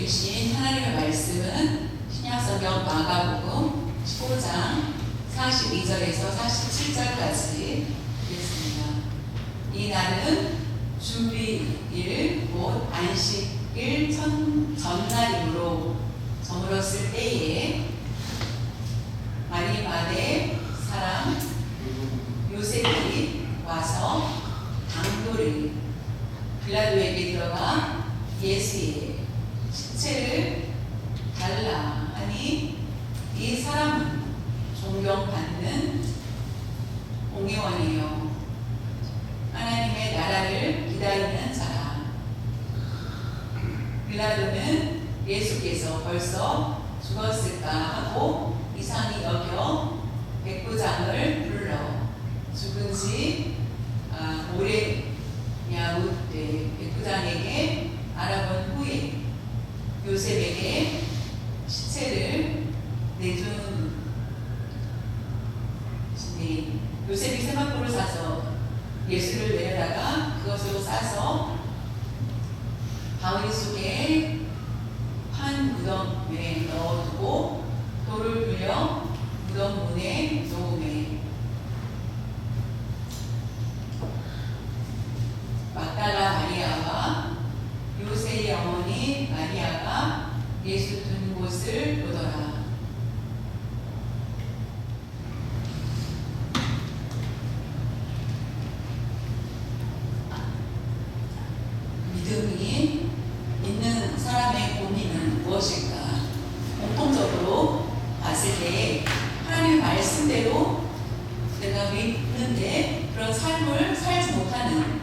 주신 하나님의 말씀은 신약성경 마가복음 15장 42절에서 47절까지 있습니다. 이 날은 주일일 곧 안식일 전날이므로 저물었을 때에 마리마대 사람 요셉이 와서 당도를 빌라도에게 들어가 예수의 시체를 달라 하니 이 사람은 존경받는 공의원이요 하나님의 나라를 기다리는 자라. 빌라도는 예수께서 벌써 죽었을까 하고 이상히 여겨 백부장을 불러 죽은 지 오래냐 때 백부장에게 알아본 후에 요셉에게 시체를 내준 시니 요셉이 세마포를 사서 예수를 내려다가 그것으로 싸서 바위 속에 한 무덤에 넣어두고 돌을 불려 무덤 문에 놓음에 막달라 마리아와 요셉의 어머니 마리아가 예수 둔 곳을 보더라. 믿음이 있는 사람의 고민은 무엇일까? 공통적으로 봤을 때 하나님의 말씀대로 내가 믿는데 그런 삶을 살지 못하는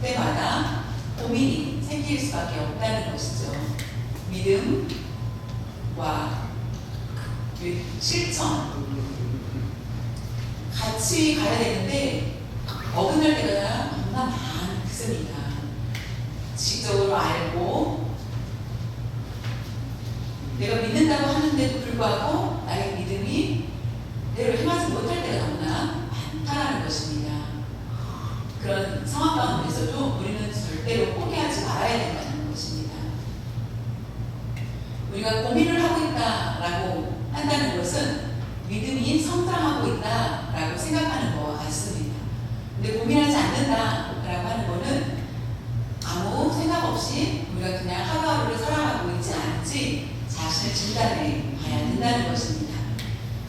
때마다 고민이 생길 수밖에 없다는 것이죠. 믿음과 실천 같이 가야 되는데 어긋날 때가 너무나 많습니다. 지식적으로 알고 내가 믿는다고 하는데도 불구하고 나의 믿음이 내를 행하지 못할 때가 너무나 많다는 것입니다. 그런 상황 가운데서도 우리는 절대로 포기하지 말아야 된다는 것입니다. 우리가 고민을 하고 있다라고 한다는 것은 믿음이 성장하고 있다라고 생각하는 것과 같습니다. 근데 고민하지 않는다라고 하는 것은 아무 생각 없이 우리가 그냥 하루하루를 살아가고 있지 않은지 자신을 진단해 봐야 된다는 것입니다.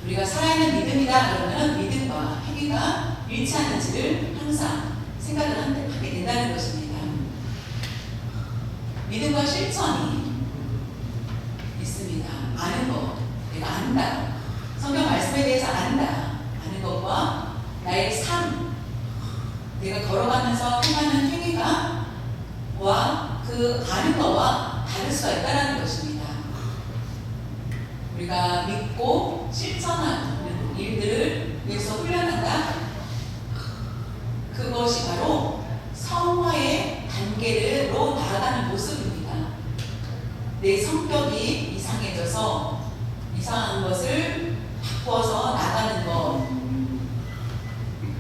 우리가 살아있는 믿음이다 그러면 믿음과 행위가 일치하는지를 항상 생각을 하게 된다는 것입니다. 믿음과 실천이 있습니다. 아는 것, 내가 안다. 성경 말씀에 대해서 안다. 아는 것과 나의 삶, 내가 걸어가면서 행하는 행위가 그 아는 것과 다를 수가 있다는 것입니다. 우리가 믿고 실천하는 일들을 위해서 훈련한다. 그것이 바로 성화의 단계로 나아가는 모습입니다. 내 성격이 이상해져서 이상한 것을 바꿔서 나가는 것,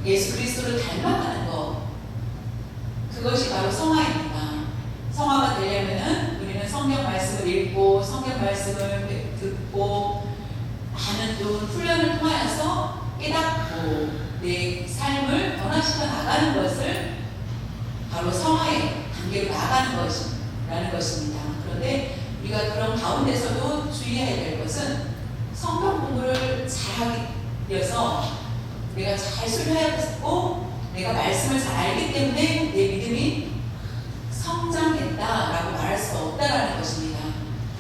예수 그리스도를 닮아가는 것, 그것이 바로 성화입니다. 성화가 되려면은 우리는 성경 말씀을 읽고 성경 말씀을 듣고 하는 훈련을 통하여서 깨닫고 내 삶을 변화시켜 나가는 것을 바로 성화의 단계로 나가는 것이라는 것입니다. 그런데 우리가 그런 가운데서도 주의해야 될 것은 성경 공부를 잘하기 위해서 내가 잘 순례하고 내가 말씀을 잘 알기 때문에 내 믿음이 성장했다라고 말할 수 없다라는 것입니다.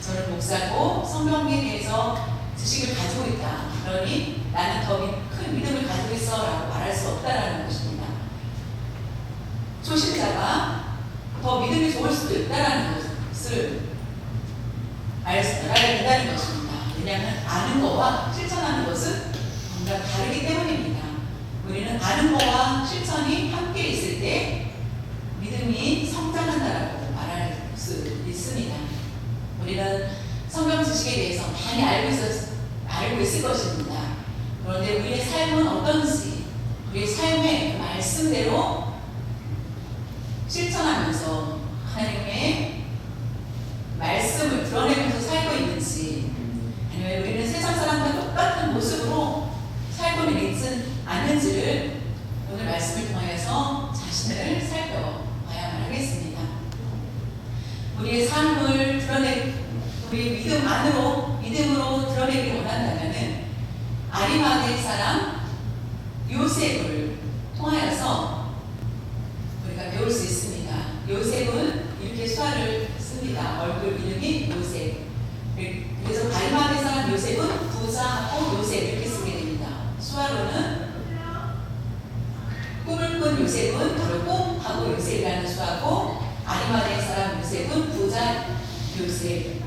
저는 목사고 성경에 대해서 지식을 가지고 있다. 그러니 나는 더 큰 믿음을 가지고 있어 라고 말할 수 없다라는 것입니다. 초신자가 더 믿음이 좋을 수도 있다라는 것을 알아야 된다는 것입니다. 왜냐하면 아는 것과 실천하는 것은 뭔가 다르기 때문입니다. 우리는 아는 것과 실천이 함께 있을 때 믿음이 성장한다라고 말할 수 있습니다. 우리는 성경 지식에 대해서 많이 알고 있을 것입니다. 그런데 우리의 삶은 어떤지, 우리의 삶의 말씀대로 실천하면서 하나님의 말씀 우리의 믿음 안으로 믿음으로 드러내기 원한다면은 아리마대 사람 요셉을 통하여서 우리가 배울 수 있습니다. 요셉은 이렇게 수화를 씁니다. 얼굴 이름이 요셉. 그래서 아리마대 사람 요셉은 부자하고 요셉 이렇게 쓰게 됩니다. 수화로는 꿈을 꾼 요셉은 바로 꿈하고 요셉이라는 수화고, 아리마대 사람 요셉은 부자 요셉이라는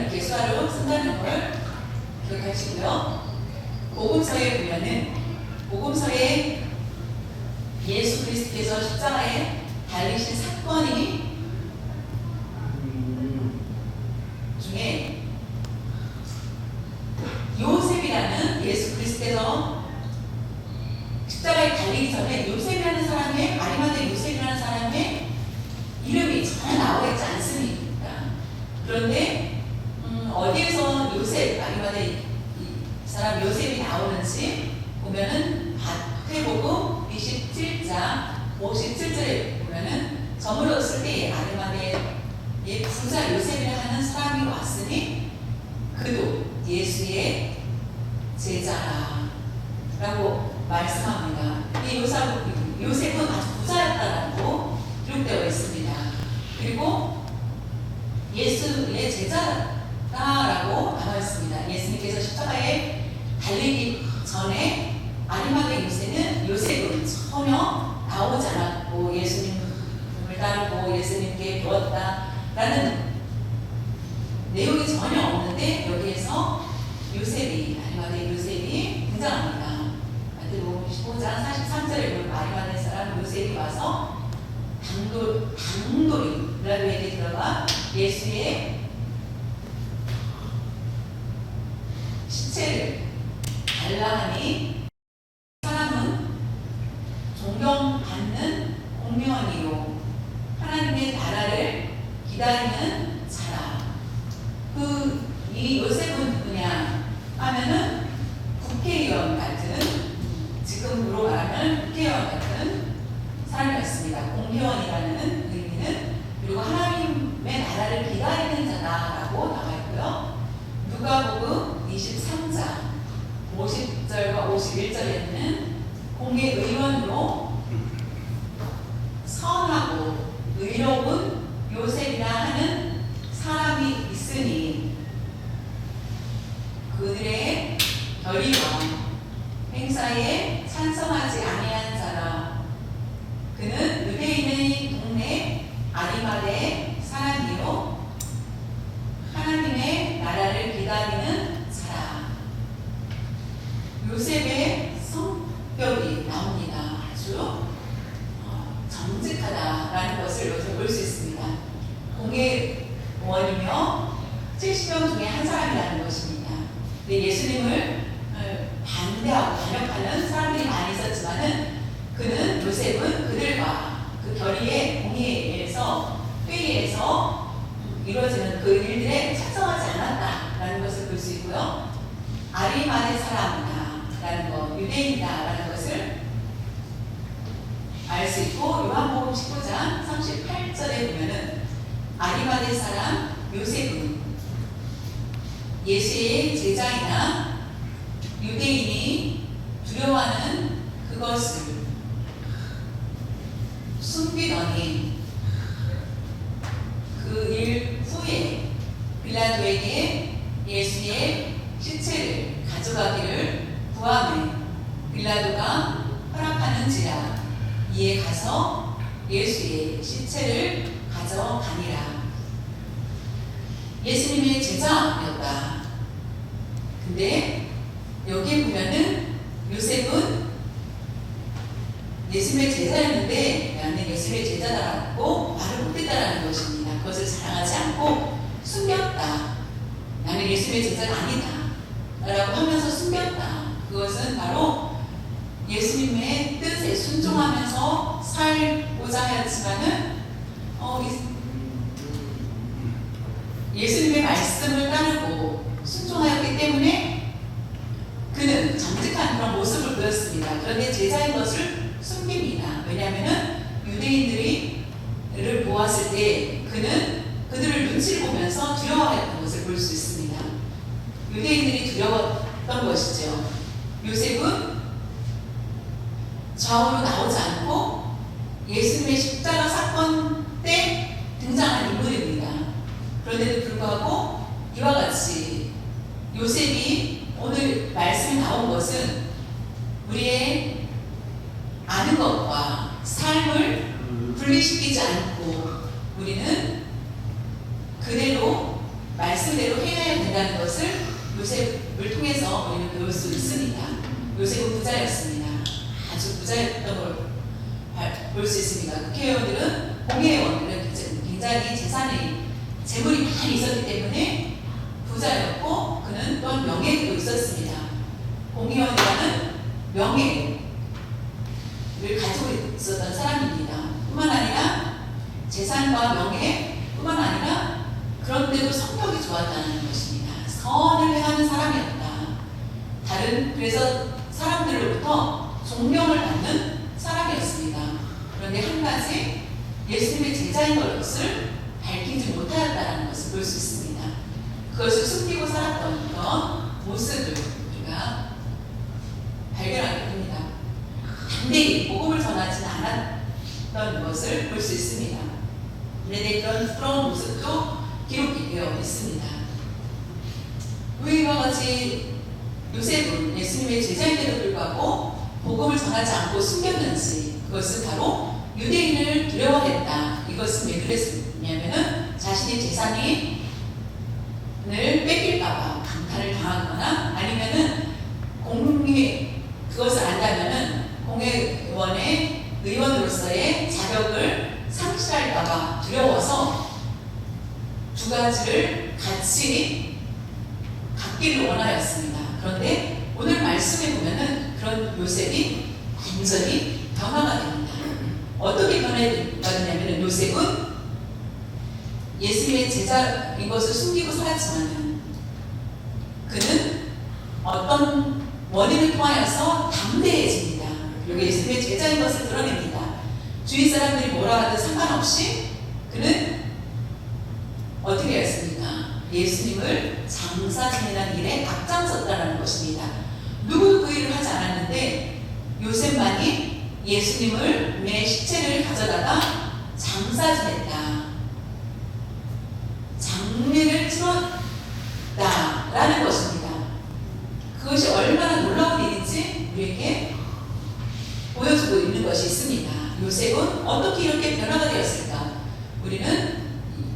이렇게 수화로 쓴다는 걸 기억하시고요. 복음서에 보면은 복음서에 예수 그리스도께서 십자가에 달리신 사건이 중에 요셉이라는 예수 그리스도께서 십자가에 달리기 전에 요셉이라는 사람의 아리마대 요셉이라는 사람의 이름이 전혀 나와 있지 않습니다. 그런데 어디에서 요셉 아리마대 사람 요셉이 나오는지 보면은 마태복음 27장 57절에 보면은 저물었을 때 아리마대의 부자 요셉이라 하는 사람이 왔으니 그도 예수의 제자라 라고 말씀합니다. 이 요셉은 아주 부자였다라고 기록되어 있습니다. 그리고 예수의 제자라고 나와 있습니다. 예수님께서 십자가에 달리기 전에 아리마대 요셉은 전혀 나오지 않았고 예수님을 따르고 예수님께 배웠다라는 내용이 전혀 없는데 여기에서 아리마대 요셉이 등장합니다. 마태복음 15장 43절에 보면 아리마대 사람 요셉이 와서 당돌이 빌라도에게 들어가 예수의 시체를 달라 하니 사람은 존경받는 공무원이요 하나님의 나라를 기다리는 자라. 이 요셉은 누구냐 하면은 국회의원 같은, 지금으로 말하면 국회의원 같은 사람이었습니다. 공무원이라는 의미는, 그리고 하나님의 나라를 기다리는 자다라고 나와 있고요. 누가복음 23장 50절과 51절에는 공회의원으로 선하고 의로운 요셉이라 하는 사람이 있으니 그들의 결의와 행사에 찬성하지 아니한 자라. 그는 유대인의 동네 아리마대 사람이요 하나님의 나라를 기다리는 자라. 요셉의 성격이 나옵니다. 아주 정직하다라는 것을 여기서 볼 수 있습니다. 공회원이며 70명 중에 한 사람이라는 것입니다. 근데 예수님을 반대하고 반역하는 사람들이 많이 있었지만은 요셉은 그들과 그 결의의 공의에서 회의에서 이루어지는 그 일들에 찬성하지 않았다라는 것을 볼 수 있고요. 아리마대 사람이다라는 것, 유대인이다라는 것을 알 수 있고, 요한복음 19장 38절에 보면은 아리마대 사람 요셉은 예수의 제자이나 유대인이 두려워하는 그것을 숨기더니 그 일 후에 빌라도에게 예수의 시체를 가져가기를 구하매 빌라도가 허락하는지라. 이에 가서 예수의 시체를 가져가니라. 예수님의 제자였다. 근데 여기에 보면은 요셉은 예수님의 제자였는데 나는 예수님의 제자다라고 말을 못했다라는 것입니다. 그것을 자랑하지 않고 숨겼다. 나는 예수님의 제자가 아니다 라고 하면서 숨겼다. 그것은 바로 예수님의 뜻에 순종하면서 살고자 하였지만은 예수님의 말씀을 따르고 순종하였기 때문에 그는 정직한 그런 모습을 보였습니다. 그런데 제자인 것을 숨깁니다. 왜냐하면 유대인들을 보았을 때 그는 그들을 눈치를 보면서 두려워했던 것을 볼 수 있습니다. 유대인들이 두려웠던 것이죠. 요셉은 좌우로 나오지 않고 예수님의 십자가 사건 때 등장한 인물입니다. 그런데도 불구하고 이와 같이 요셉이 오늘 말씀이 나온 것은 우리의 아는 것과 삶을 분리시키지 않고 우리는 그대로 말씀대로 행해야 된다는 것을 요셉을 통해서 우리는 배울 수 있습니다. 요셉은 부자였습니다. 아주 부자였던 걸 볼 수 있습니다. 국회의원들은, 공회의원들은 굉장히 재물이 많이 있었기 때문에 부자였고 그는 또한 명예도 있었습니다. 공회의원이라는 명예를 가지고 있었던 사람입니다. 뿐만 아니라 재산과 명예뿐만 아니라 그런데도 성격이 좋았다는 것입니다. 선을 행하는 사람이었다. 그래서 사람들로부터 존경을 받는 사람이었습니다. 그런데 한 가지 예수님의 제자인 것을 밝히지 못하였다는 것을 볼 수 있습니다. 그것을 숨기고 살았던 그런 모습을 우리가 발견하게 됩니다. 단대히 복음을 전하지는 않았던 것을 볼 수 있습니다. 그런데 그런 모습도 기록이 되어 있습니다. 우리와 같이 요셉은 예수님의 제자인데도 불구하고 복음을 전하지 않고 숨겼는지 그것은 바로 유대인을 두려워했다. 이것은 왜 그랬냐면은 자신의 재산을 뺏길까봐 강탈을 당하거나 아니면은 그것을 안다면은 공회의원의 의원으로서의 자격을 상실할까봐 두려워서 두 가지를 같이 갖기를 원하였습니다. 그런데 오늘 말씀에 보면은 그런 요셉이 완전히 변화가 됩니다. 어떻게 변화가 되냐면 요셉은 예수님의 제자인 것을 숨기고 살았지만 그는 어떤 원인을 통하여서 담대해집니다. 그리고 예수님의 제자인 것을 드러냅니다. 주위 사람들이 뭐라 하든 상관없이 그는 어떻게 했습니까? 예수님을 장사 지내는 일에 앞장섰다는 것입니다. 누구도 그 일을 하지 않았는데 요셉만이 예수님의 시체를 가져다가 장사 지냈다. 장례를 치렀다라는 것입니다. 그것이 얼마나 놀라운 일인지 우리에게 보여주고 있는 것이 있습니다. 요셉은 어떻게 이렇게 변화가 되었을까? 우리는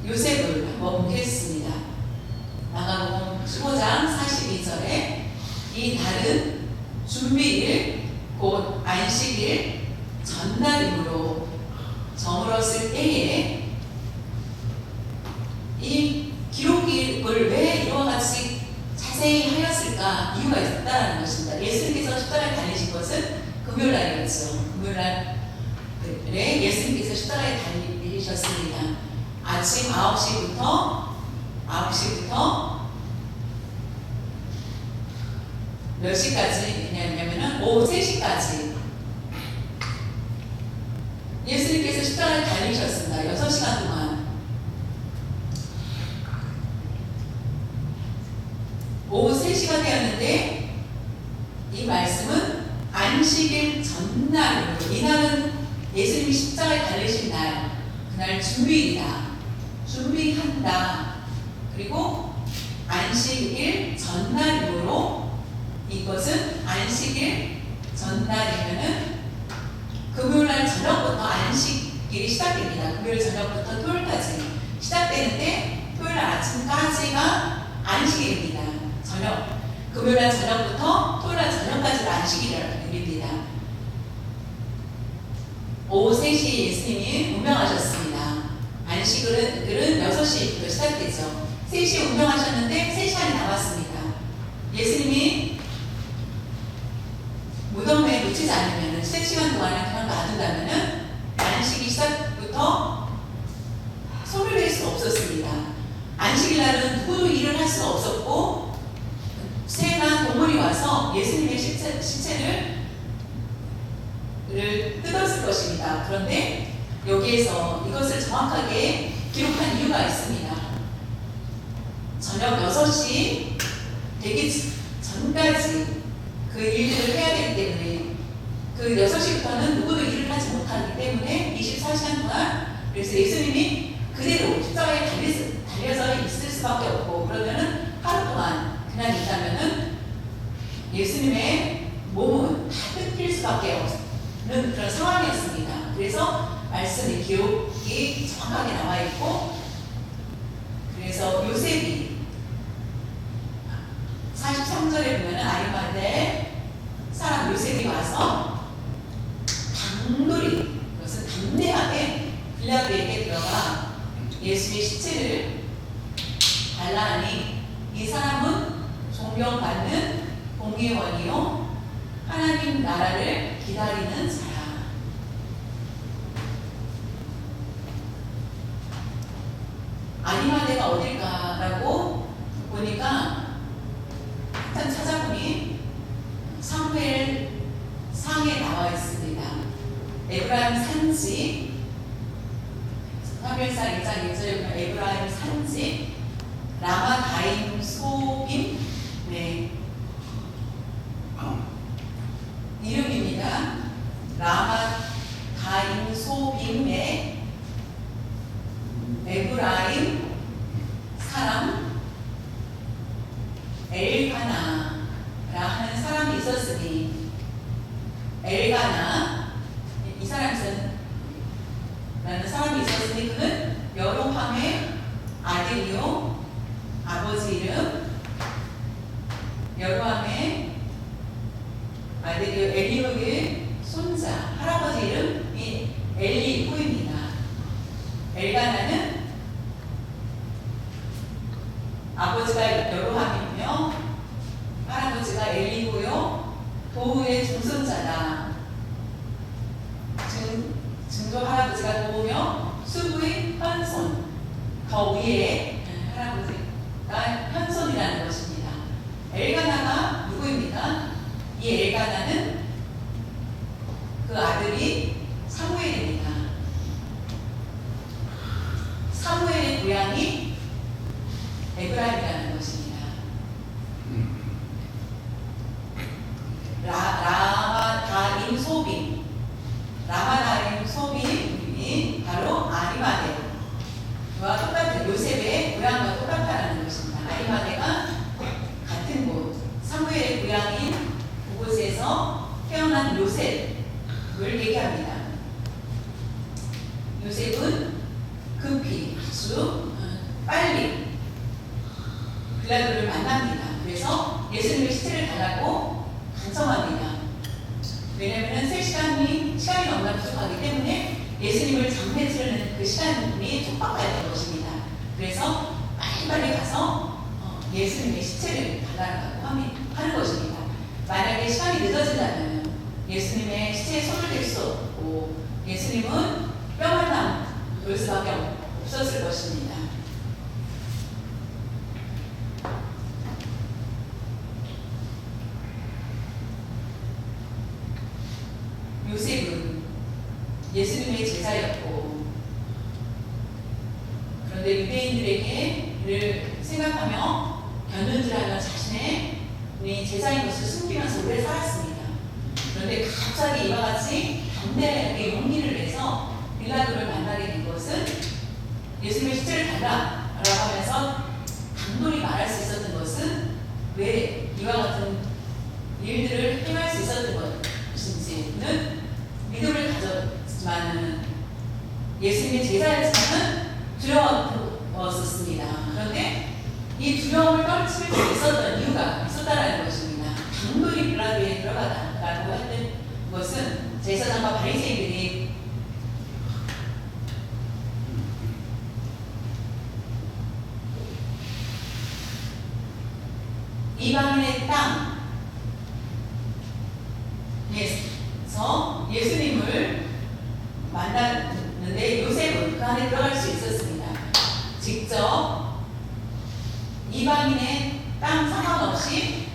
요셉을 한번 보겠습니다. 마가복음 15장 42절에 이 날은 준비일 곧 안식일 전날이므로 저물었을 때에 이 기록을 왜 이와 같이 자세히 하였을까? 이유가 있다는 것입니다. 예수님께서 십자가에 달리신 것은 금요일날이었죠. 금요일날에 예수님께서 십자가에 달리셨습니다. 아침 9시부터 몇 시까지 했냐면은 오후 3시까지 예수님께서 십자가에 달리셨습니다. 6시간 동안 오후 3시가 되었는데 이 말씀은 안식일 전날이므로 이날은 예수님이 십자가에 달리신 날 그날 주일이다. 준비한다. 그리고 안식일 전날이므로 이것은 안식일 전날이면은 금요일날 저녁부터 안식일이 시작됩니다. 금요일 저녁부터 토요일까지 시작되는데 토요일날 아침까지가 안식일입니다. 금요일날 저녁부터 토요일날 저녁까지가 안식일입니다. 오후 3시에 예수님이 운명하셨습니다. 안식일은 6시부터 시작되죠. 3시에 운명하셨는데 3시간이 남았습니다. 예수님이 무덤에 묻히지 않으면 3시간 동안은 그냥 놔둔다면 안식일 시작부터 손을 댈 수 없었습니다. 안식일 날은 누구도 일을 할 수가 없었고 새나 동물이 와서 예수님의 시체를 뜯었을 것입니다. 그런데 여기에서 이것을 정확하게 기록한 이유가 있습니다. 저녁 6시 되기 전까지 그 일들을 해야 되기 때문에 그 6시부터는 누구도 일을 하지 못하기 때문에 24시간 동안 그래서 예수님이 그대로 십자가에 달려서 있을 수밖에 없고 그러면은 하루 동안 그냥 있다면은 예수님의 몸은 다 뜯길 수밖에 없는 그런 상황이었습니다. 그래서 말씀의 기록이 정확하게 나와 있고 그래서 요셉이 43절에 보면은 아리마대 사람 요셉이 와서 당돌이 그것은 담대하게 빌라도에게 들어가 예수의 시체를 달라 하니 이 사람은 존경받는 공의원이요 하나님 나라를 기다리는 사람. 아리마대가 어딜까라고 보니까 일단 찾아보니 사무엘 상에 나와 있습니다. 에브라임 산지 사무엘상 1장 1절에 에브라임 산지 라마다임 소빔 네 이름입니다. 라마다임 소빔의 에브라임 사람 엘가나라 하는 사람이 있었으니 엘가나 이 사람은 라는 사람이 있었으니 그는 여로함의 아들이요 아버지 이름 여로함의 아들이요 엘리후의 손자 할아버지 이름이 엘리후입니다. 엘가나는 아버지가 여로함이며 할아버지가 엘리후요 도후의 중손자다. 증조 할아버지가 도우며 수부의 현손 더 위에 할아버지가 현손이라는 것입니다. 엘가나가 누구입니까? 이 엘가나는 그 아들이 사무엘입니다. 사무엘의 고향이 에브라임이라는 것입니다. 라마다임 소빔 라마다임 소빔이 바로 아리마대와 똑같은 요셉의 고향과 똑같다는 것입니다. 아리마대가 같은 곳 사무엘의 고향인 그곳에서 태어난 요셉을 얘기합니다. 요셉은 급히 아주 빨리 빌라도를 만납니다. 그래서 예수님의 시체를 달라고 간청합니다. 왜냐하면 시간이 너무나 부족하기 때문에 예수님을 장례 치르는 그 시간이 촉박했던 것입니다. 그래서 빨리빨리 가서 예수님의 시체를 달라고 하는 것입니다. 만약에 시간이 늦어진다면 예수님의 시체에 손을 댈 수 없고 예수님은 뼈만 남을 수밖에 없었을 것입니다. 요셉은 예수님의 제자였고 그런데 유대인들에게를 생각하며 견눈질하며 자신의 제자인 것을 숨기면서 오래 살았습니다. 그런데 갑자기 이와 같이 담대하게 용기를 내서 빌라도를 만나게 된 것은 예수님의 시체를 달라라고 하면서 단돌이 말할 수 있었던 것은 왜 이와 같은 일들을 행할 수 있었던 것인지는 믿음을 가졌지만 예수님의 제자였지만 두려웠었습니다. 그런데 이 두려움을 떨칠 수 있었던 이유가 있었다는 것입니다. 단돌이 빌라도에 들어가다라고 했던 것은 제사장과 바리새인들이 이방인의 땅에서 예수님을 만났는데 요셉은 그 안에 들어갈 수 있었습니다. 직접 이방인의 땅 상관없이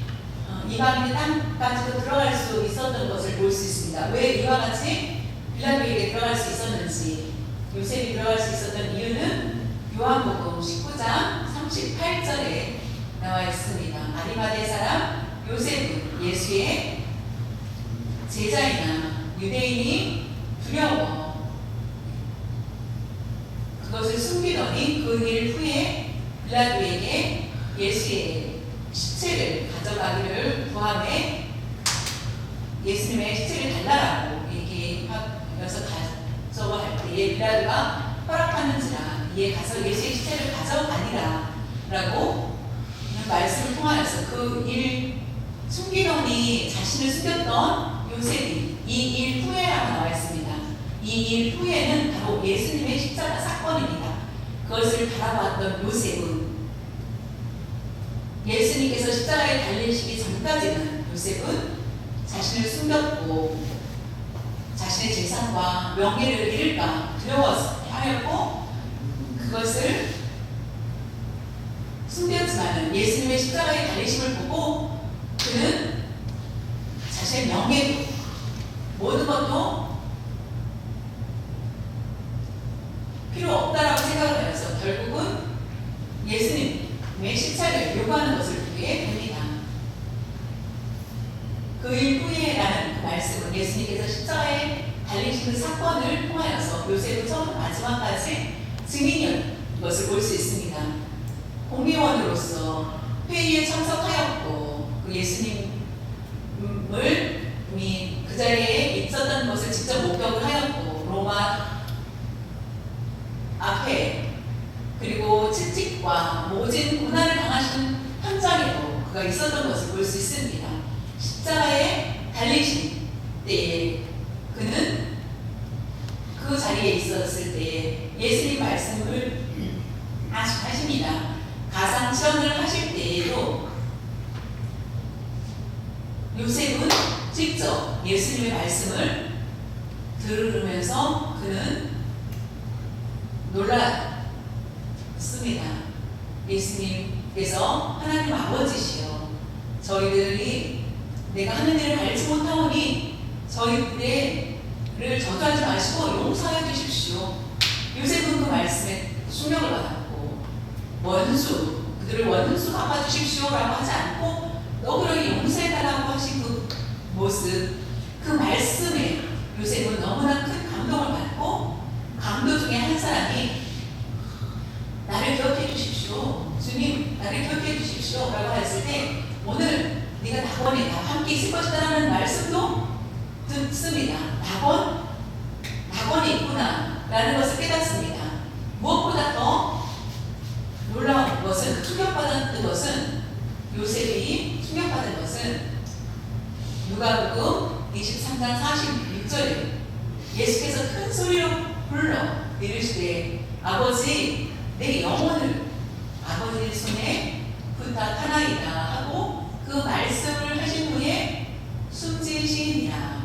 이방인의 땅까지도 들어갈 수 있었던 것을 볼 수 있습니다. 왜 이와 같이 빌라도에게 들어갈 수 있었는지 요셉이 들어갈 수 있었던 이유는 요한복음 19장 58절에 나와 있습니다. 아리마대 사람 요셉은 예수의 제자이나 유대인이 두려워 그것을 숨기더니 그 일 후에 빌라도에게 예수의 시체를 가져가기를 구하매 예수님의 시체를 달라라고 얘기하면서 가져갈 때에 빌라도가 허락하는지라 이에 가서 예수의 시체를 가져가니라 라고 말씀을 통하여서 그 일 숨기더니 자신을 숨겼던 요셉이 이 일 후에라고 나와 있습니다. 이 일 후에는 바로 예수님의 십자가 사건입니다. 그것을 바라봤던 요셉은 예수님께서 십자가에 달리시기 전까지는 요셉은 자신을 숨겼고 자신의 재산과 명예를 잃을까 두려워하였고 그것을 숨겼지만 예수님의 십자가에 달리심을 보고 그는 자신의 명예도 모든 것도 필요 없다라고 생각을 하여서 결국은 예수님의 십자가를 요구하는 것을 보게 됩니다. 그 일 후에라는 그 말씀은 예수님께서 십자가에 달리신 그 사건을 통하여서 요셉은 처음부터 마지막까지 증인인 것을 볼 수 있습니다. 공의원으로서 회의에 참석하였고 그 예수님을 이미 그 자리에 있었던 것을 직접 목격을 하였고 로마 앞에 그리고 채찍과 모진 고난을 당하신 현장에도 그가 있었던 것을 볼 수 있습니다. 십자가에 달리신 때에 그는 그 자리에 있었을 때에 예수님 말씀을 하십니다. 가상천을 하실 때에도 요셉은 직접 예수님의 말씀을 들으면서 그는 놀랐습니다. 예수님께서 하나님 아버지시여 저희들이 내가 하는 일을 알지 못하오니 저희들을 저주하지 마시고 용서하여 주십시오. 요셉은 그 말씀에 충격을 받았고 그들을 원수 갚아주십시오라고 하지 않고 너그러이 용서해달라고 하신 그 모습 그 말씀에 요셉은 너무나 큰 감동을 받고 강도 중에 한 사람이 나를 기억해 주십시오. 주님 나를 기억해 주십시오 라고 했을 때 오늘 네가 낙원에 나와 함께 있을 것이다라는 말씀도 듣습니다. 낙원이 있구나 라는 것을 깨닫습니다. 무엇보다 더 놀라운 것은 충격받은 것은 요셉이 충격받은 것은 누가복음 23장 46절에 예수께서 큰 소리로 불러 이르시되 아버지 내 영혼을 아버지 손에 부탁하나이다 하고 그 말씀을 하신 후에 숨지시니라.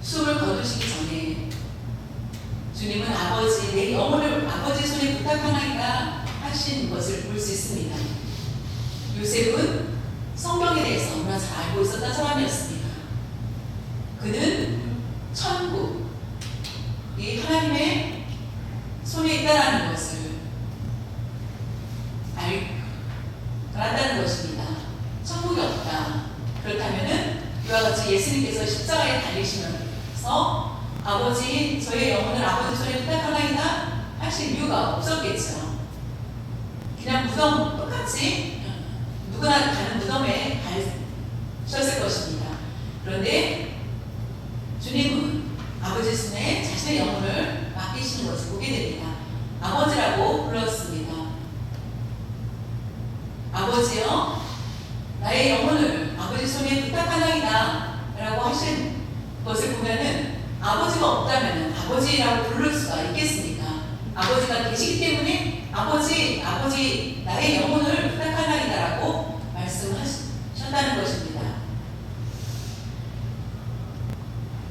숨을 거두시기 전에 주님은 아버지 내 영혼을 아버지 손에 부탁하나이다 하신 것을 볼 수 있습니다. 요셉은 성경에 대해서 너무나 잘 알고 있었던 사람이었습니다. 그는 천국이 하나님의 손에 있다는 것을 알았다는 것입니다. 천국이 없다. 그렇다면은 이와 같이 예수님께서 십자가에 달리시면서 아버지 저의 영혼을 아버지 손에 부탁하나이다 하실 이유가 없었겠죠. 그냥 무덤 똑같이 누구나 가는 무덤에 가셨을 것입니다. 그런데 주님은 아버지 손에 자신의 영혼을 맡기시는 것을 보게 됩니다. 아버지라고 불렀습니다. 아버지여 나의 영혼을 아버지 손에 부탁하나이다 라고 하신 것을 보면은 아버지가 없다면 아버지라고 부를 수가 있겠습니까? 아버지가 계시기 때문에 아버지 나의 영혼을 부탁하나이다 라고 말씀하셨다는 것입니다.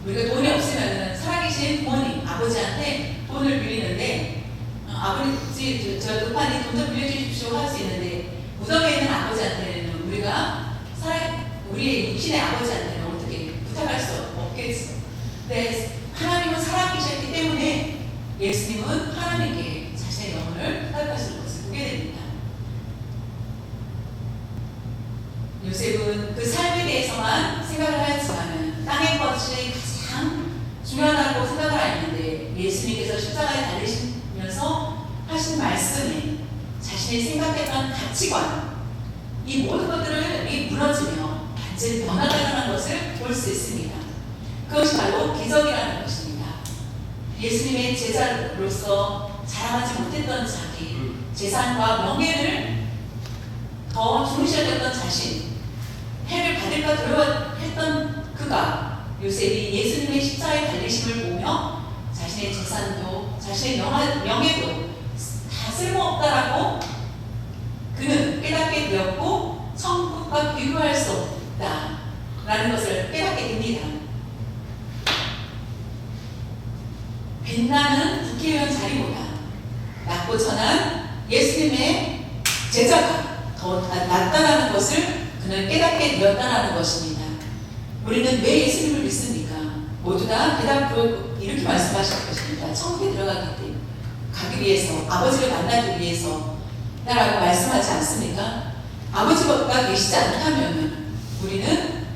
우리가 돈이 없으면 살아계신 부모님 아버지한테 돈을 빌리는데 아버지 저 급하니 돈 좀 빌려주십시오 할 수 있는데 무덤에 있는 아버지한테는 우리의 육신의 아버지한테는 어떻게 부탁할 수 없겠죠. 네, 예수님은 하나님께 자신의 영혼을 허락하시는 것을 보게 됩니다. 요셉은 그 삶에 대해서만 생각을 하였지만 땅의 것이 가장 중요하다고 생각을 했는데 예수님께서 십자가에 달리시면서 하신 말씀에 자신이 생각했던 가치관, 이 모든 것들을 무너지며 완전히 변화가 일어난 것을 볼 수 있습니다. 그것이 바로 기적이라는 것입니다. 예수님의 제자로서 자랑하지 못했던 자기 재산과 명예를 더 중시 여겼던 자신, 해를 받을까 두려워했던 그가 요셉이 예수님의 십자가에 달리심을 보며 자신의 재산도 자신의 명예도 다 쓸모없다라고 그는 깨닫게 되었고 천국과 비교할 수 없다라는 것을 깨닫게 됩니다. 빛나는 국회의원 자리보다 낮고 천한 예수님의 제자가 더 낫다라는 것을 그는 깨닫게 되었다라는 것입니다. 우리는 왜 예수님을 믿습니까? 모두 다 대답으로 이렇게 말씀하실 것입니다. 천국에 가기 위해서, 아버지를 만나기 위해서 라고 말씀하지 않습니까? 아버지가 계시지 않다면 우리는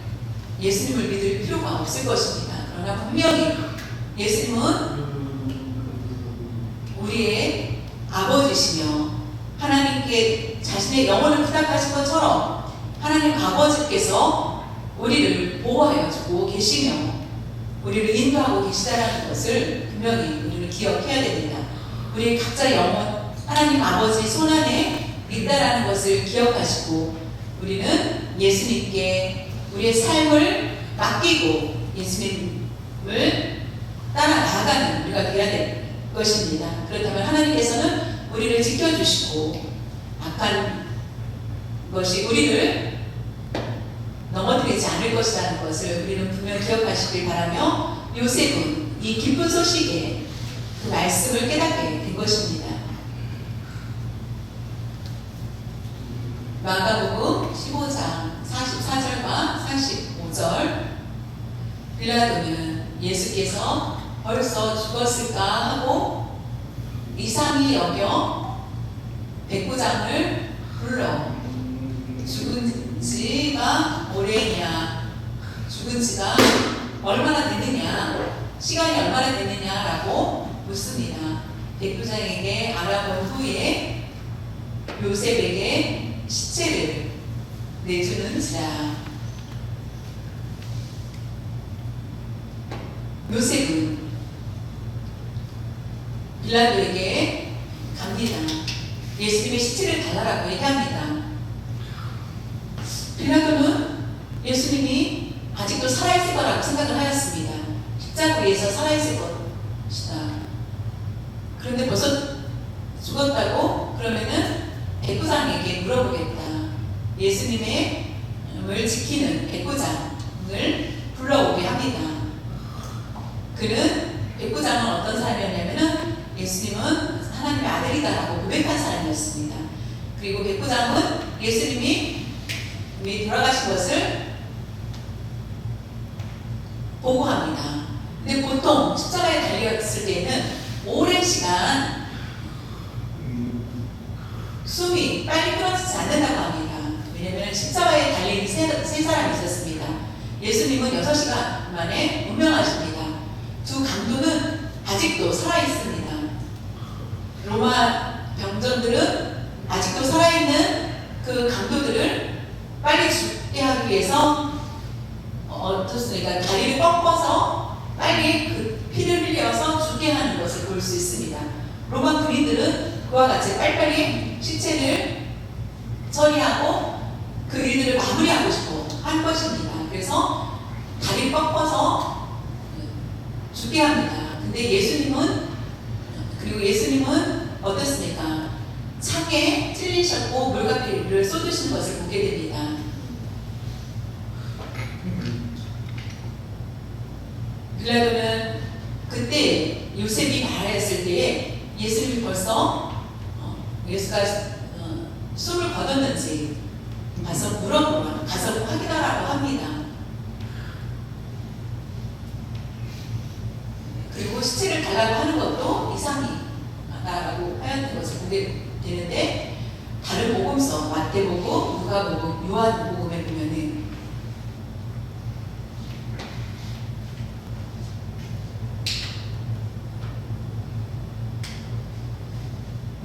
예수님을 믿을 필요가 없을 것입니다. 그러나 분명히 예수님은 우리의 아버지시며 하나님께 자신의 영혼을 부탁하신 것처럼 하나님 아버지께서 우리를 보호하여 주고 계시며 우리를 인도하고 계시다는 것을 분명히 우리는 기억해야 됩니다. 우리 각자의 영혼 하나님 아버지 손안에 있다라는 것을 기억하시고 우리는 예수님께 우리의 삶을 맡기고 예수님을 따라 나아가는 우리가 되어야 될 것입니다. 그렇다면 하나님께서는 우리를 지켜주시고 악한 것이 우리를 넘어뜨리지 않을 것이라는 것을 우리는 분명히 기억하시길 바라며 요셉은 이 기쁜 소식에 그 말씀을 깨닫게 된 것입니다. 마가복음 15장 44절과 45절 빌라도는 예수께서 벌써 죽었을까 하고 이상히 여겨 백부장을 불러 죽은 지가 오래냐, 죽은 지가 얼마나 되느냐, 시간이 얼마나 되느냐라고 묻습니다. 백부장에게 알아본 후에 요셉에게 시체를 내주는지라. 요셉은 빌라도에게 갑니다. 예수님의 시체를 달라고 얘기합니다. 빌라도는 예수님이 아직도 살아있을 거라고 생각을 하였습니다. 십자가 위에서 살아있을 것이다. 그런데 벌써 죽었다고? 그러면은 백부장에게 물어보겠다. 예수님을 지키는 백부장을 불러오게 합니다. 그는 백부장은 어떤 사람이었냐면은 예수님은 하나님의 아들이다라고 고백한 사람이었습니다. 그리고 백부장은 예수님이 돌아가신 것을 보고합니다. 근데 보통 십자가에 달렸을 때는 오랜 시간 숨이 빨리 끊어지지 않는다고 합니다. 왜냐하면 십자가에 달린 세 사람이 있었습니다. 예수님은 6시간 만에 운명하십니다. 두 강도는 아직도 살아있습니다. 로마 병정들은 아직도 살아있는 그 강도들을 빨리 죽게 하기 위해서 어떻습니까? 다리를 꺾어서 빨리 그 피를 흘려서 죽게 하는 것을 볼 수 있습니다. 로마 군인들은 그와 같이 빨리빨리 시체를 처리하고 그 일들을 마무리하고 싶어 한 것입니다. 그래서 다리를 꺾어서 죽게 합니다. 근데 예수님은 어떻습니까? 창에 찔리셨고 물가피를 쏟으시는 것을 보게 됩니다. 빌라도는 그때 요셉이 말했을 때에 예수님이 벌써 예수가 숨을 거뒀는지 가서 확인하라고 합니다. 그리고 시체를 달라고 하는 것도 이상이다라고 하였던 것을 보게 되는데, 다른 복음서 마태복음, 누가복음, 요한복음에 보면은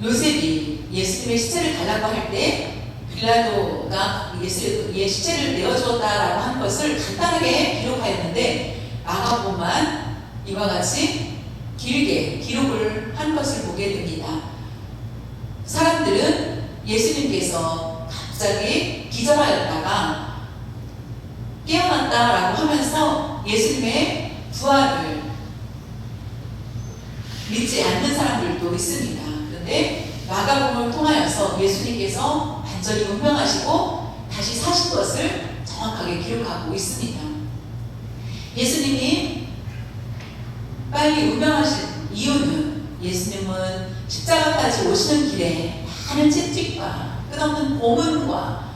요셉이 예수님의 시체를 달라고 할 때 빌라도가 예수의 시체를 내어주었다라고 한 것을 간단하게 기록하였는데, 마가복음만 이와 같이 길게 기록을 한 것을 보게 됩니다. 사람들은 예수님께서 갑자기 기절하였다가 깨어났다라고 하면서 예수님의 부활을 믿지 않는 사람들도 있습니다. 그런데 마가복음을 통하여서 예수님께서 완전히 운명하시고 다시 사신 것을 정확하게 기록하고 있습니다. 예수님이 빨리 운명하신 이유는, 예수님은 십자가까지 오시는 길에 많은 채찍과 끝없는 고문과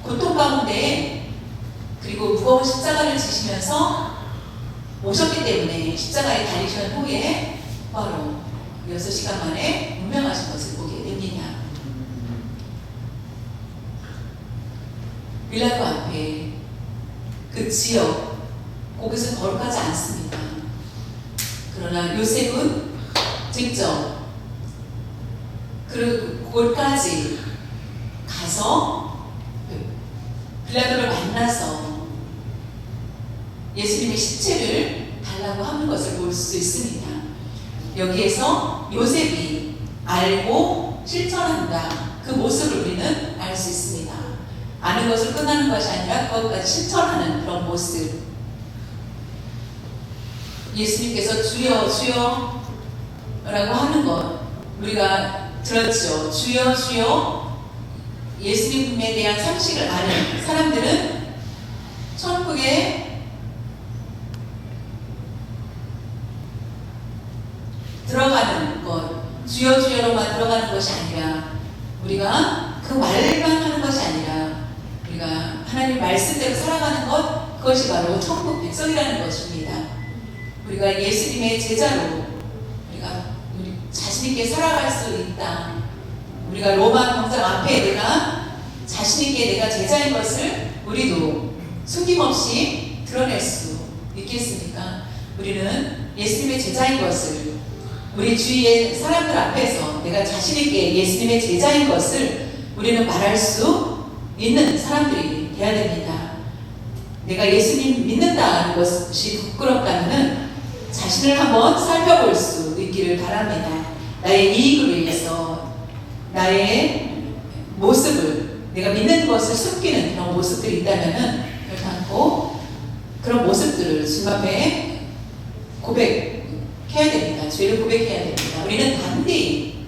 고통 가운데, 그리고 무거운 십자가를 지시면서 오셨기 때문에 십자가에 달리신 후에 바로 6시간 만에 운명하신 것을 보게 됩니다. 빌라도 앞에 그 지역, 그것은 거룩하지 않습니다. 그러나 요셉은 직접 그곳까지 가서 빌라도를 만나서 예수님의 시체를 달라고 하는 것을 볼 수 있습니다. 여기에서 요셉이 알고 실천한다, 그 모습을 우리는 알 수 있습니다. 아는 것을 끝나는 것이 아니라 그것까지 실천하는 그런 모습. 예수님께서 주여 주여 라고 하는 것 우리가 들었죠. 주여 주여, 예수님에 대한 상식을 아는 사람들은 천국에 들어가는 것, 주여 주여로만 들어가는 것이 아니라, 우리가 그 말만 하는 것이 아니라 우리가 하나님 말씀대로 살아가는 것, 그것이 바로 천국 백성이라는 것입니다. 우리가 예수님의 제자로 우리 자신있게 살아갈 수 있다. 우리가 로마 병장 앞에 내가 자신있게 내가 제자인 것을 우리도 숨김없이 드러낼 수 있겠습니까? 우리는 예수님의 제자인 것을, 우리 주위의 사람들 앞에서 내가 자신있게 예수님의 제자인 것을 우리는 말할 수 있는 사람들이 되어야 됩니다. 내가 예수님 믿는다는 것이 부끄럽다면 자신을 한번 살펴볼 수 있기를 바랍니다. 나의 이익을 위해서 나의 모습을, 내가 믿는 것을 숨기는 그런 모습들이 있다면 결단코 그런 모습들을 주님 앞에 고백해야 됩니다. 죄를 고백해야 됩니다. 우리는 담대히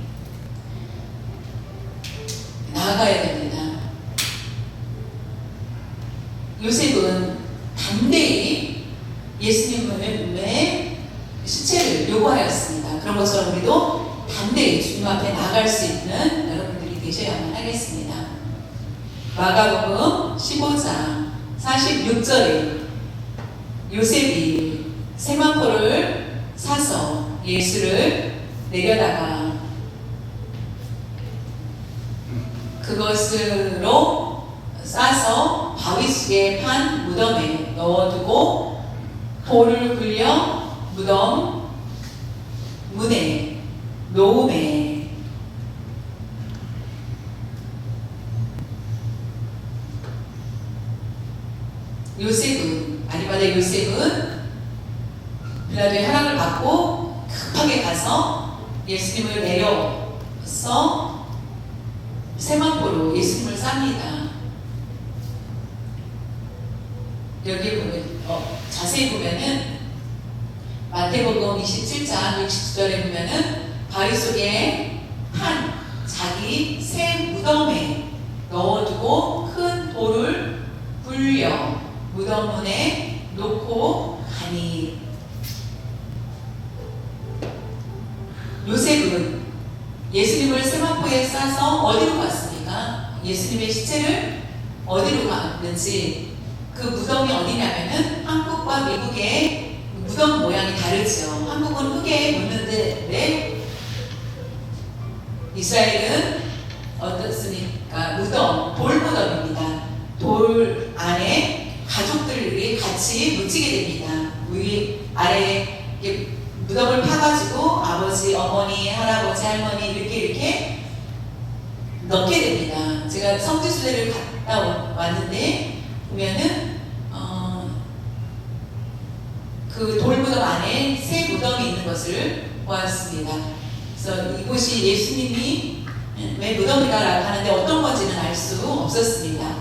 나아가야 됩니다. 요셉은 담대히 예수님의 시체를 요구하였습니다. 그런 것처럼 우리도 담대히 주님 앞에 나아갈 수 있는 여러분들이 되셔야만 하겠습니다. 마가복음 15장 46절에 요셉이 세마포를 사서 예수를 내려다가 그것으로 싸서 바위 속에 판 무덤에 넣어두고 돌을 굴려 무덤 문에 놓음에 아리마다 요셉은 빌라도의 허락을 받고 급하게 가서 예수님을 내려서 세마포로 예수님을 쌉니다. 여기 보면 자세히 보면은 마태복음 27장 60절에 보면은 바위 속에 한 자기 새 무덤에 넣어두고 큰 돌을 굴려 무덤 문에 놓고 가니, 요셉은 예수님을 세마포에 싸서 어디로 갔습니까? 예수님의 시체를 어디로 갔는지, 그 무덤이 어디냐면은 한국과 미국의 무덤 모양이 다르죠. 한국은 흙에 묻는데 이스라엘은 어떻습니까? 무덤, 돌 무덤입니다. 돌 안에 가족들이 같이 묻히게 됩니다. 위 아래 이렇게 무덤을 파가지고 아버지, 어머니, 할아버지, 할머니 이렇게 넣게 됩니다. 제가 성지순례를 갔다 왔는데 보면은 그 돌무덤 안에 새 무덤이 있는 것을 보았습니다. 그래서 이곳이 예수님이 왜 무덤이다라고 하는데 어떤 건지는 알 수 없었습니다.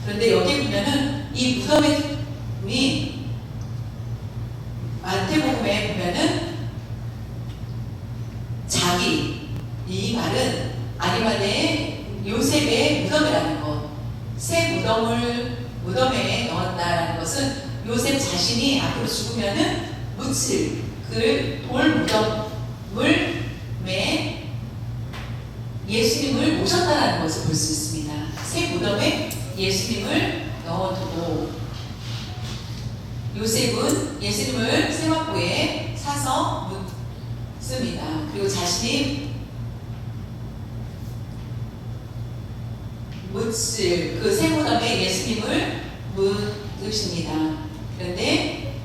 그런데 여기 보면은 이 무덤이 마태복음에 보면은 자기, 이 말은 아리마대의 요셉의 무덤이라는 것, 새 무덤에 넣었다라는 것은 요셉 자신이 앞으로 죽으면은 묻힐 그 돌 무덤을 예수님을 모셨다라는 것을 볼 수 있습니다. 새 무덤에 예수님을 넣어두고 요셉은 예수님을 세마포에 사서 묻습니다. 그리고 자신이 묻힐 그 새 무덤에 예수님을 묻으십니다. 그런데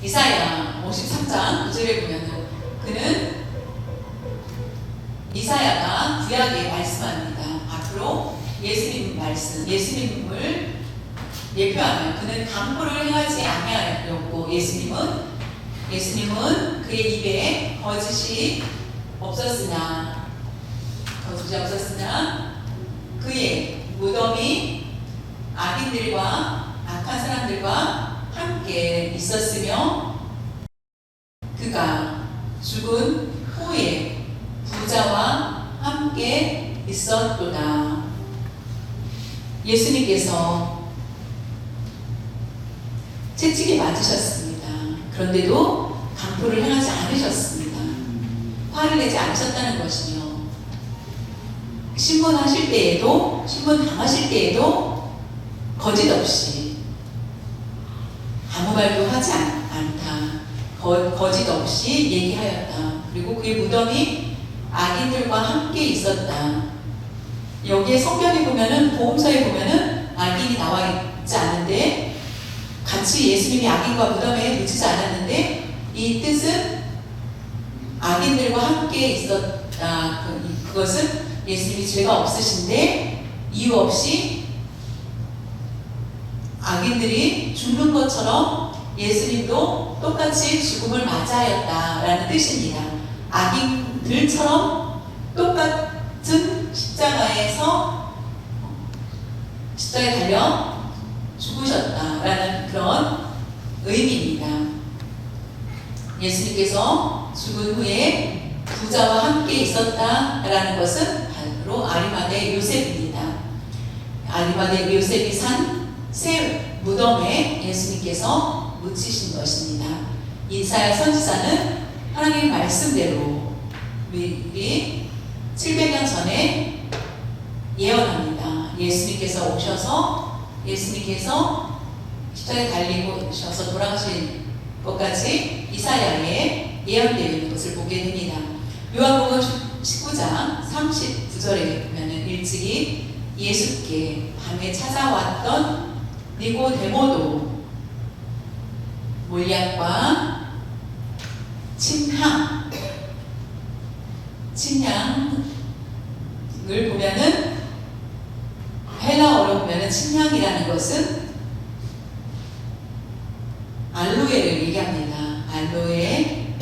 이사야 53장 9절에 보면 그는 이사야가 구약에 말씀합니다. 앞으로 예수님 말씀, 예수님을 예표하며 그는 강포를 행하지 아니하였고 예수님은 그의 입에 거짓이 없었으나 그의 무덤이 악인들과 악한 사람들과 함께 있었으며 그가 죽은 후에 부자와 함께 있었도다. 예수님께서 채찍에 맞으셨습니다. 그런데도 강포를 행하지 않으셨습니다. 화를 내지 않으셨다는 것이며 신문 당하실 때에도 거짓 없이 아무 말도 하지 않다. 거짓 없이 얘기하였다. 그리고 그의 무덤이 악인들과 함께 있었다. 여기에 성경에 보면은 복음서에 보면은 악인이 나와 있지 않은데 같이 예수님이 악인과 무덤에 묻히지 않았는데 이 뜻은 악인들과 함께 있었다. 그것은 예수님이 죄가 없으신데 이유 없이 악인들이 죽는 것처럼 예수님도 똑같이 죽음을 맞이하였다라는 뜻입니다. 악인들처럼 똑같은 십자가에 달려 죽으셨다라는 그런 의미입니다. 예수님께서 죽은 후에 부자와 함께 있었다라는 것은 바로 아리마대 요셉입니다. 아리마대 요셉이 산 새 무덤에 예수님께서 묻히신 것입니다. 이사야 선지자는 하나님의 말씀대로 미리 700년 전에 예언합니다. 예수님께서 오셔서 십자가에 달리셔서 돌아가신 것까지 이사야에 예언되어 있는 것을 보게 됩니다. 요한복음 19장 39절에 보면은 일찍이 예수께 밤에 찾아왔던 니고데모도 몰약과 침향을 보면은 헬라어로 보면은 침향이라는 것은 알로에를 얘기합니다. 알로에,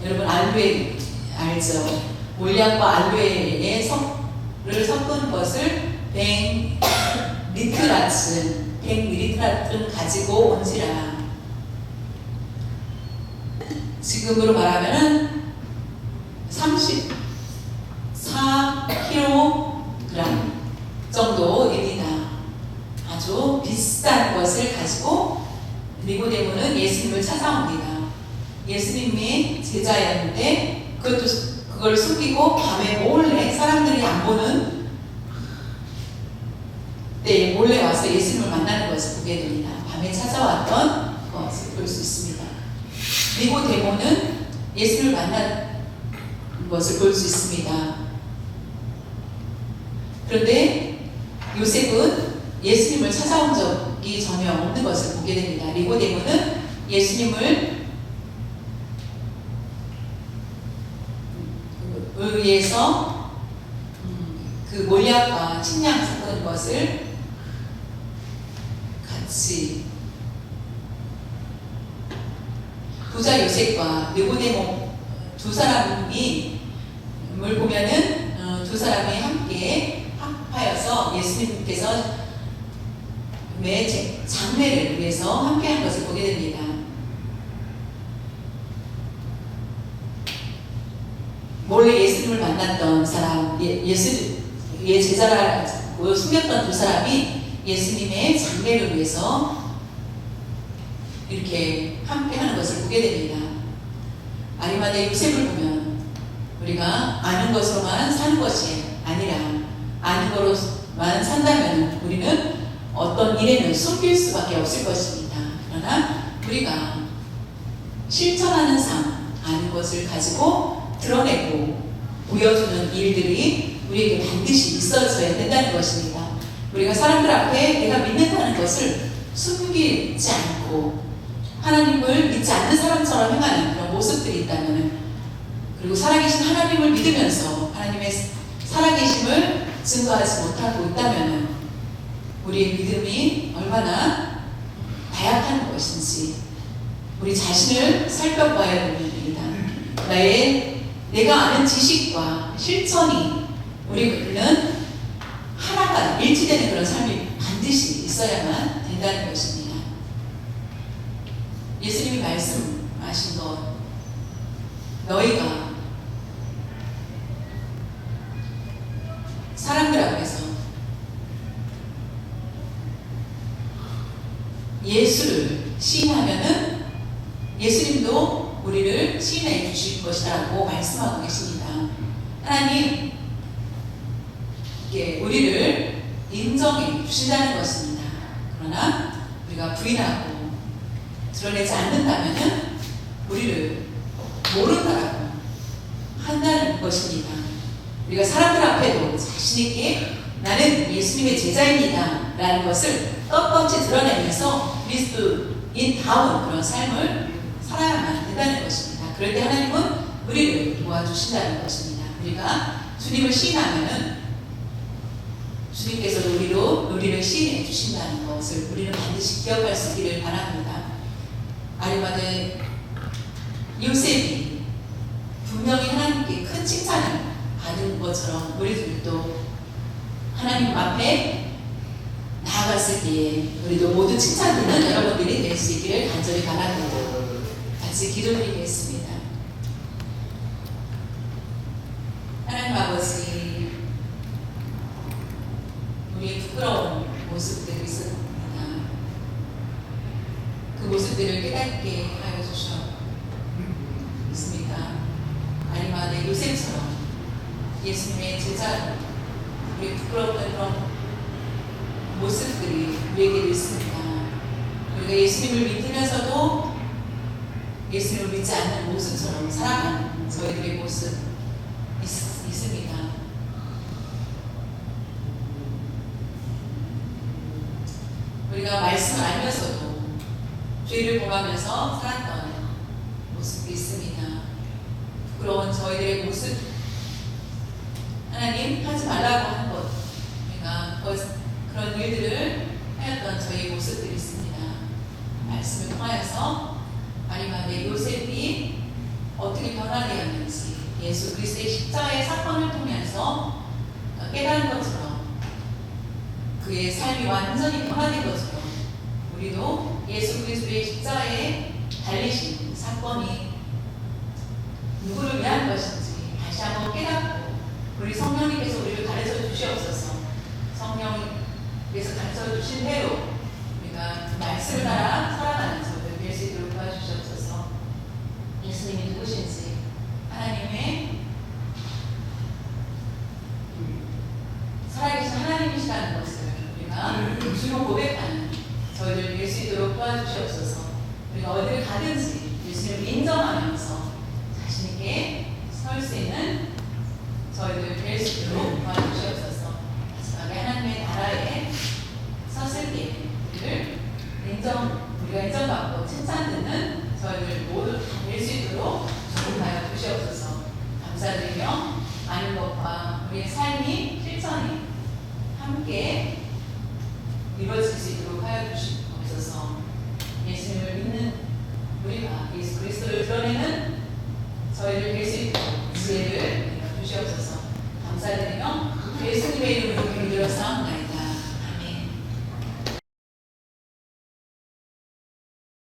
여러분 알로에 알죠? 몰약과 알로에를 섞은 것을 100리트라쯤 가지고 온지라. 지금으로 말하면은 34kg 정도입니다. 아주 비싼 것을 가지고 니고데모는 예수님을 찾아옵니다. 예수님의 제자였는데 그걸 숨기고 밤에 몰래 사람들이 안 보는 때 몰래 와서 예수님을 만나는 것을 보게 됩니다. 밤에 찾아왔던 것을 볼 수 있습니다. 니고데모는 예수님을 것을 볼 수 있습니다. 그런데 요셉은 예수님을 찾아온 적이 전혀 없는 것을 보게 됩니다. 니고데모는 예수님을 의해서 그 몰약과 침략 사건인 것을 같이 부자 요셉과 니고데모 두 사람이 뭘 보면은 두 사람이 함께 합하여서 예수님께서 매 장례를 위해서 함께한 것을 보게 됩니다. 몰래 예수님을 만났던 사람, 예수의 제자라고 숨겼던 두 사람이 예수님의 장례를 위해서 이렇게 함께하는 것을 보게 됩니다. 아리마대 요셉을 보면 우리가 아는 것으로만 사는 것이 아니라 아는 것으로만 산다면 우리는 어떤 일에는 숨길 수밖에 없을 것입니다. 그러나 우리가 실천하는 삶, 아는 것을 가지고 드러내고 보여주는 일들이 우리에게 반드시 있어져야 된다는 것입니다. 우리가 사람들 앞에 내가 믿는다는 것을 숨기지 않고 하나님을 믿지 않는 사람처럼 행하는 그런 모습들이 있다면, 그리고 살아계신 하나님을 믿으면서 하나님의 살아계심을 증거하지 못하고 있다면 우리의 믿음이 얼마나 다약한 것인지 우리 자신을 살펴봐야 됩니다. 내가 아는 지식과 실천이 우리는 하나가 일치되는 그런 삶이 반드시 있어야만 된다는 것입니다. 예수님이 말씀하신 것, 너희가 사람들 앞에서 예수를 시인하면은 예수님도 우리를 시인해 주실 것이라고 말씀하고 계십니다. 하나님 우리를 인정해 주신다는 것입니다. 그러나 우리가 부인하고 드러내지 않는다면 우리를 모른다라고 한다는 것입니다. 우리가 사람들 앞에도 자신있게 나는 예수님의 제자입니다 라는 것을 떳떳이 드러내면서 그리스도인다운 그런 삶을 살아야만 된다는 것입니다. 그럴 때 하나님은 우리를 도와주신다는 것입니다. 우리가 주님을 시인하면 주님께서도 우리를 시인해 주신다는 것을 우리는 반드시 기억할 수 있기를 바랍니다. 아리마대 요셉이 분명히 하나님께 큰 칭찬을 받은 것처럼 우리들도 하나님 앞에 나아갔을 때에 우리도 모두 칭찬받는 여러분들이 될 수 있기를 간절히 바랍니다. 같이 기도드리겠습니다. 하나님 아버지, 우리의 부끄러운 모습들이 있었습니다. 그 모습들을 깨닫게 하여 주셨습니다. 아리마대 요셉처럼 예수님의 제자로 우리의 부끄러웠던 그런 모습들이 우리에게 있습니다. 우리가 예수님을 믿으면서도 예수님을 믿지 않는 모습처럼 살아가는 저희들의 모습 있습니다. 우리가 말씀을 알면서도 죄를 범하면서 살았던 모습이 있습니다. 부끄러운 저희들의 모습, 하나님 하지 말라고 하는 것, 우리가 그런 일들을 하였던 저희의 모습들이 있습니다. 말씀을 통하여서 아리마대 요셉이 어떻게 변화되었는지 예수 그리스도의 십자가의 사건을 통해서 깨달은 것처럼 그의 삶이 완전히 변화된 것처럼 우리도 예수 그리스도의 십자가에 달리신 사건이 누구를 위한 것인지 다시 한번 깨닫고 우리 성령님께서 우리를 가르쳐 주시옵소서. 성령께서 가르쳐 주신 대로 우리가 그 말씀을 따라 살아가는 저희들 될 수 있도록 도와주시옵소서. 예수님이 누구신지 하나님의 살아계신 하나님이시라는 것을 우리가 주로 고백하는 저희들 될 수 있도록 도와주시옵소서. 우리가 어디를 가든지 예수님을 인정하면서 자신있게 설 수 있는 우리가 인정받고 칭찬 듣는 저희들 모두